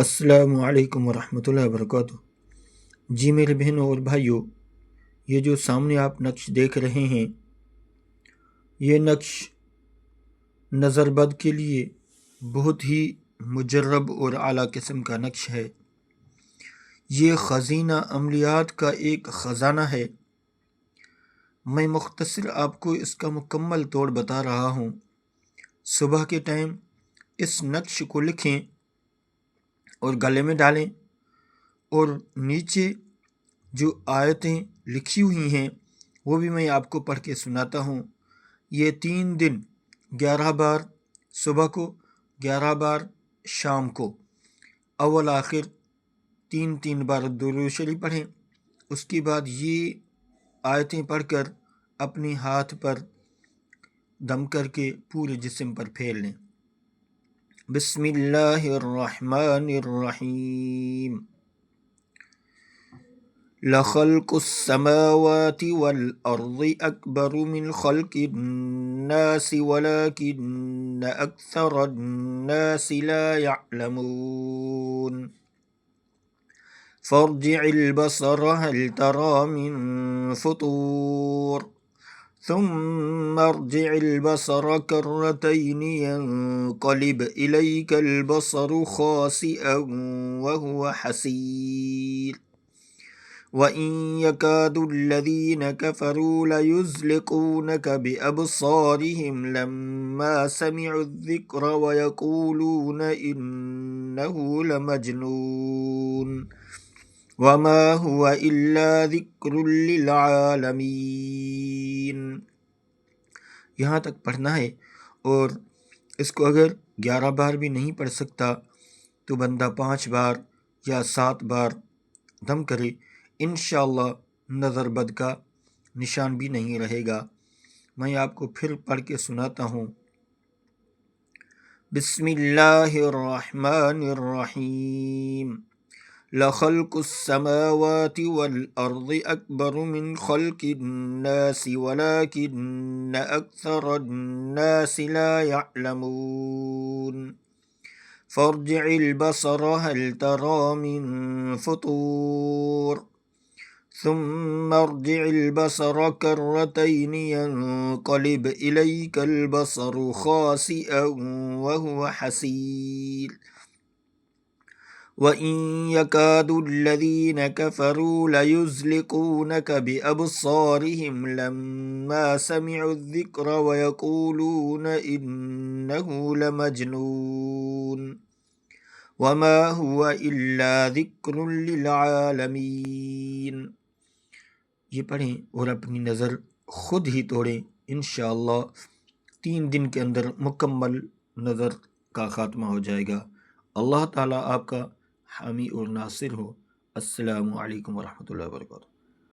السلام علیکم ورحمۃ اللہ وبرکاتہ۔ جی میرے بہنوں اور بھائیوں، یہ جو سامنے آپ نقش دیکھ رہے ہیں، یہ نقش نظر بد کے لیے بہت ہی مجرب اور اعلیٰ قسم کا نقش ہے۔ یہ خزینہ عملیات کا ایک خزانہ ہے۔ میں مختصر آپ کو اس کا مکمل توڑ بتا رہا ہوں۔ صبح کے ٹائم اس نقش کو لکھیں اور گلے میں ڈالیں، اور نیچے جو آیتیں لکھی ہوئی ہیں وہ بھی میں آپ کو پڑھ کے سناتا ہوں۔ یہ 3 دن 11 بار صبح کو، 11 بار شام کو، اول آخر 3 بار درود شریف پڑھیں۔ اس کے بعد یہ آیتیں پڑھ کر اپنے ہاتھ پر دم کر کے پورے جسم پر پھیر لیں۔ بسم اللہ الرحمن الرحیم۔ لخلق السماوات والأرض أكبر من خلق الناس ولكن أكثر الناس لا يعلمون فارجع البصر هل ترى من فطور ثم ارجع البصر كرتين ينقلب إليك البصر خاسئا وهو حسير وإن يكاد الذين كفروا ليزلقونك بأبصارهم لما سمعوا الذكر ويقولون إنه لمجنون وما هو إلا ذكر للعالمين۔ یہاں تک پڑھنا ہے، اور اس کو اگر 11 بار بھی نہیں پڑھ سکتا تو بندہ 5 بار یا 7 بار دم کرے، انشاءاللہ نظر بد کا نشان بھی نہیں رہے گا۔ میں آپ کو پھر پڑھ کے سناتا ہوں۔ بسم اللہ الرحمن الرحیم۔ لخلق السماوات والأرض أكبر من خلق الناس ولكن أكثر الناس لا يعلمون فارجع البصر هل ترى من فطور ثم ارجع البصر كرتين ينقلب إليك البصر خاسئا وهو حسير وإن يكاد الذين كفروا ليزلقونك بأبصارهم لما سمعوا الذكر ويقولون إنه لمجنون وما هو إلا ذكر للعالمين۔ یہ پڑھیں اور اپنی نظر خود ہی توڑیں، انشاءاللہ 3 دن کے اندر مکمل نظر کا خاتمہ ہو جائے گا۔ اللہ تعالیٰ آپ کا حامی اور ناصر ہو۔ السلام علیکم ورحمۃ اللہ وبرکاتہ۔